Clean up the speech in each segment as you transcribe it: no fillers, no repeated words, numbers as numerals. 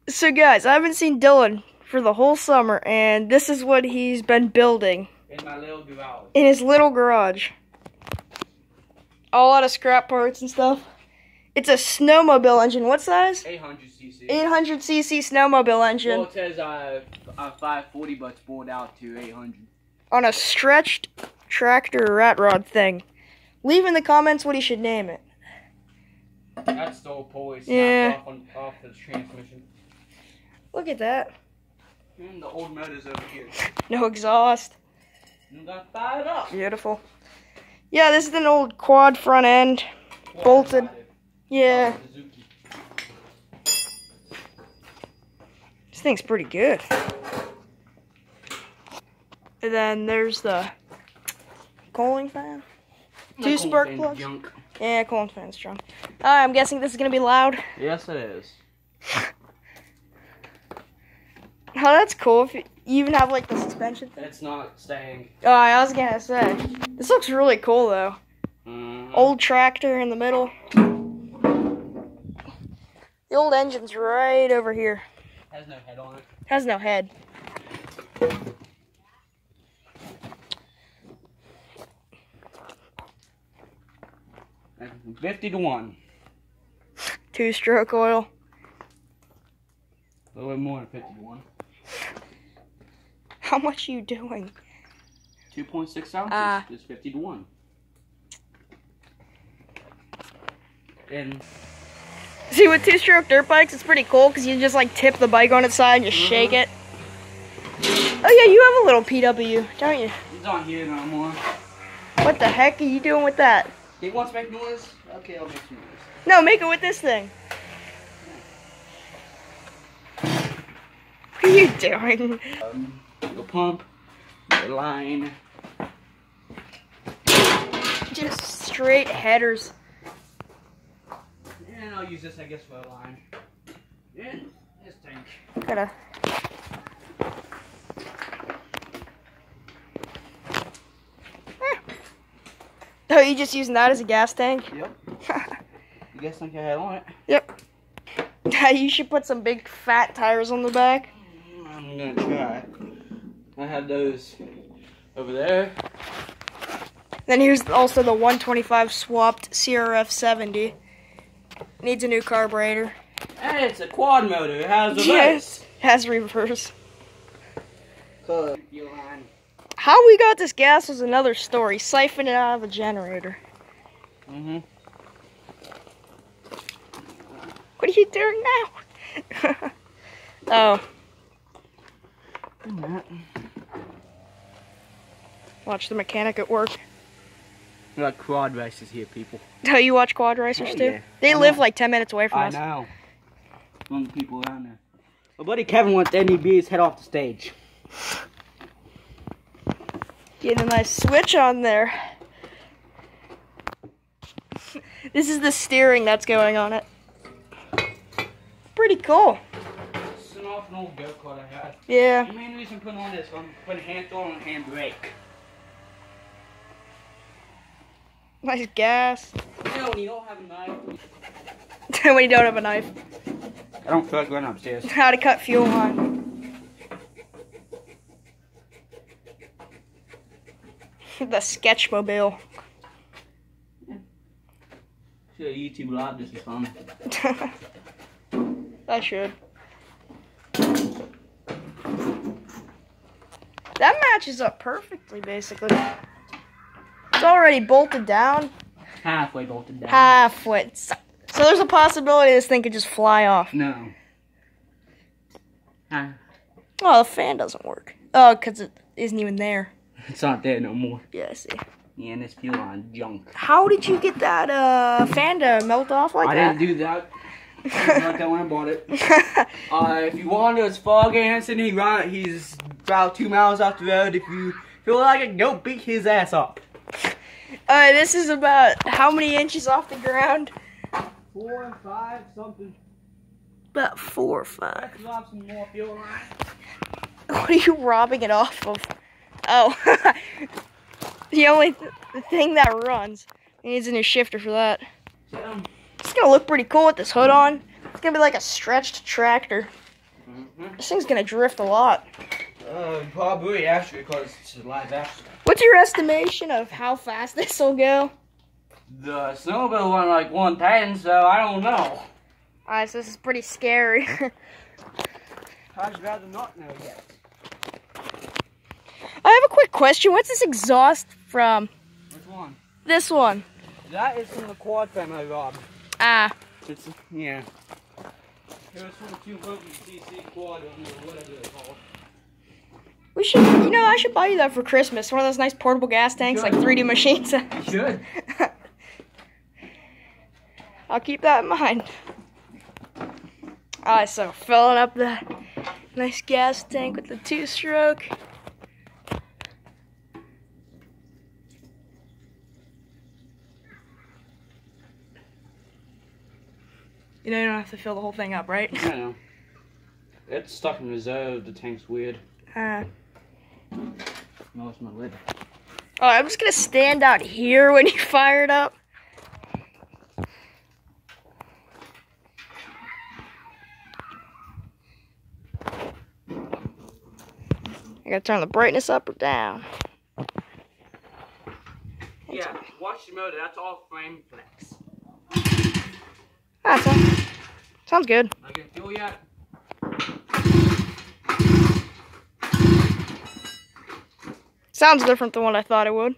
So guys, I haven't seen Dylan for the whole summer, and this is what he's been building in my little garage. In his little garage. A lot of scrap parts and stuff. It's a snowmobile engine. What size? 800cc. 800cc snowmobile engine. Well, it says 540, but it's pulled out to 800. On a stretched tractor rat rod thing. Leave in the comments what he should name it. That's the old pulley Yeah. off the transmission. Look at that. And the old motor's over here. No exhaust. You got fired up. Beautiful. Yeah, this is an old quad front end. Bolted. Yeah. Suzuki. This thing's pretty good. And then there's the cooling fan. Two spark plugs. Junk. Yeah, cooling fan's strong. I'm guessing this is gonna be loud. Yes, it is. Oh, that's cool. If you even have like the suspension thing. It's not staying. Oh, I was gonna say. This looks really cool though. Old tractor in the middle. The old engine's right over here. Has no head on it. Has no head. And 50 to 1. 2-stroke oil. A little bit more than 50 to 1. How much are you doing? 2.6 ounces is 50 to 1. And see, with 2-stroke dirt bikes, it's pretty cool because you just like tip the bike on its side and just shake it. Oh yeah, you have a little PW, don't you? he's not here no more. What the heck are you doing with that? He wants to make noise? Okay, I'll make some noise. No, make it with this thing. What are you doing? The pump, the line. Just straight headers. And I'll use this, I guess, for a line. And this tank. Gotta. Oh, you just using that as a gas tank? Yep. You guess tank I had on it? Yep. You should put some big fat tires on the back. I'm gonna try. I have those over there. Then here's also the 125 swapped CRF 70. Needs a new carburetor. Hey, it's a quad motor. It has a Yes, has reverse. line. How we got this gas was another story. Siphoned it out of a generator. What are you doing now? Oh. Watch the mechanic at work. We got quad races here, people. Oh, you watch quad racers Oh, too? yeah. They I live know. like 10 minutes away from us. I know. One of the people around there. My buddy Kevin wants NEB's head off the stage. Get a nice switch on there. This is the steering that's going on it. Pretty cool. This is an off an old go-kart I had. Yeah. The main reason I'm putting on this, I'm putting hand throttle and hand brake. Nice gas. You know, when you don't have a knife. When you don't have a knife. I don't feel like going upstairs. How to cut fuel line. The Sketchmobile. Should have YouTube live this is fun. I should. That matches up perfectly, basically. It's already bolted down. Halfway bolted down. Halfway. So there's a possibility this thing could just fly off. No. Oh, the fan doesn't work. Oh, because it isn't even there. It's not there no more. Yeah, I see. Yeah, and this fuel line junk. How did you get that fan to melt off like I that? didn't do that. I didn't like that when I bought it. If you want to, it's Fog Anthony. He's about 2 miles off the road. If you feel like it, go beat his ass up. This is about how many inches off the ground? 4 or 5, something. About 4 or 5. Let's drop some more fuel line. What are you robbing it off of? Oh. The only thing that runs. It needs a new shifter for that. It's gonna look pretty cool with this hood on. It's gonna be like a stretched tractor. This thing's gonna drift a lot. Probably actually because it's a live action. What's your estimation of how fast this will go? The snowmobile went like 110, so I don't know. Alright, so this is pretty scary. I'd rather not know yet. I have a quick question. What's this exhaust from? Which one? This one. That is from the quad frame I robbed. Ah. It's, yeah. It was from the 200cc quad or whatever it's called. We should, you know, I should buy you that for Christmas. One of those nice portable gas tanks, like 3D machines. You should. I'll keep that in mind. Alright, so filling up the nice gas tank with the 2-stroke. You know, you don't have to fill the whole thing up, right? I know. It's stuck in reserve. The tank's weird. No, it's my lid. Oh, I'm just gonna stand out here when you fire it up. I gotta turn the brightness up or down. Yeah, watch the motor. That's all frame flex. Ah, sounds good. I can fuel yet. Sounds different than what I thought it would.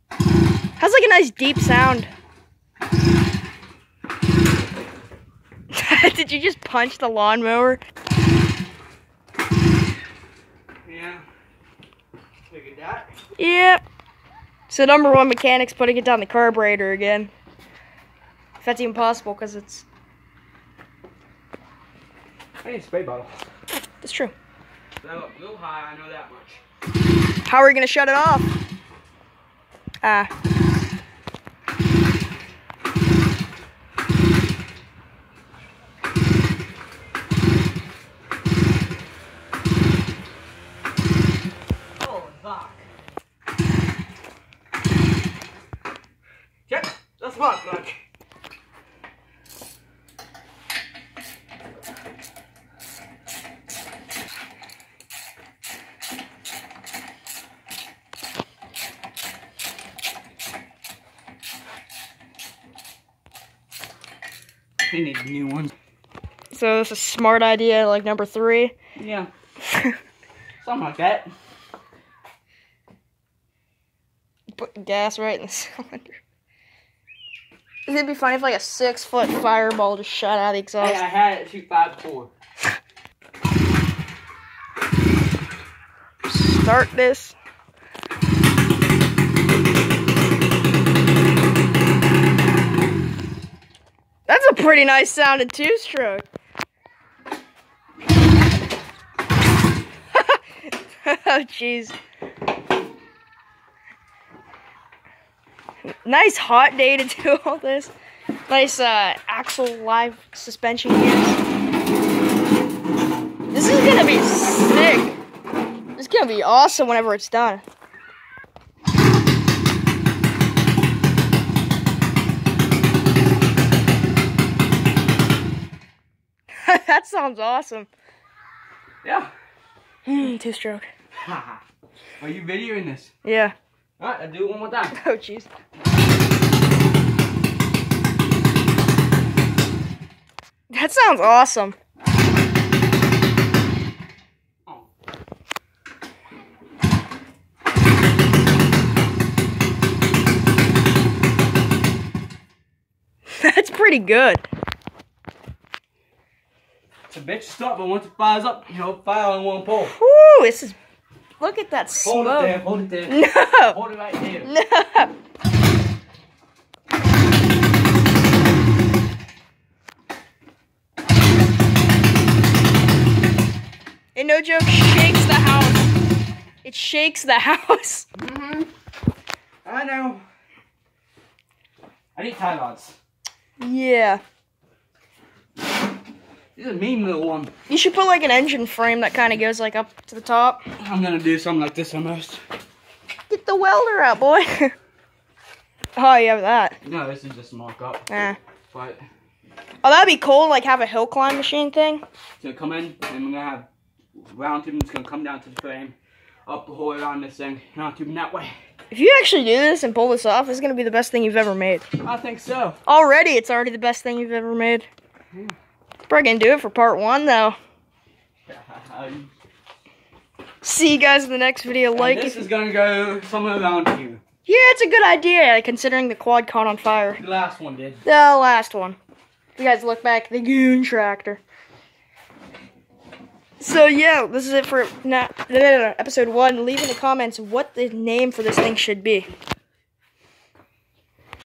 Has like a nice deep sound. Did you just punch the lawnmower? Yeah. Figured that. Yep. So #1 mechanic's putting it down the carburetor again. If that's even possible, because it's... I need a spray bottle. That's true. That looked real high, I know that much. How are we gonna shut it off? Ah. Oh, fuck. Check the spark plug. They need new ones. So this is a smart idea, like #3. Yeah. Something like that. Put gas right in the cylinder. It'd be funny if like a 6-foot fireball just shot out of the exhaust. Hey, I had it shoot 5.4. Start this. That's a pretty nice sounding 2-stroke. Oh, jeez. Nice hot day to do all this. Nice axle live suspension gears. This is gonna be sick. This is gonna be awesome whenever it's done. That sounds awesome. Yeah. 2-stroke. Are you videoing this? Yeah. Alright, I'll do it one more time. Oh, jeez. That sounds awesome. Oh. That's pretty good. It's a bitch to start, but once it fires up, you know, fire on one pull. Woo, this is... Look at that smoke. Hold it there. No. Hold it right there. No. And no joke, shakes the house. It shakes the house. Mm-hmm. I know. I need tie rods. Yeah. This is a mean little one. You should put like an engine frame that kind of goes like up to the top. I'm gonna do something like this almost. Get the welder out, boy. Oh, you have that. No, this is just a mock up. Ah. But Oh, that'd be cool, like have a hill climb machine thing. It's gonna come in, and we're gonna have round tube, and it's gonna come down to the frame, up the whole way around this thing, round tube that way. If you actually do this and pull this off, it's gonna be the best thing you've ever made. I think so. It's already the best thing you've ever made. Probably gonna do it for part 1, though. See you guys in the next video. And this is gonna go somewhere around here. Yeah, it's a good idea, considering the quad caught on fire. The last one did. The last one. If you guys look back, the Goon Tractor. So yeah, this is it for episode 1. Leave in the comments what the name for this thing should be.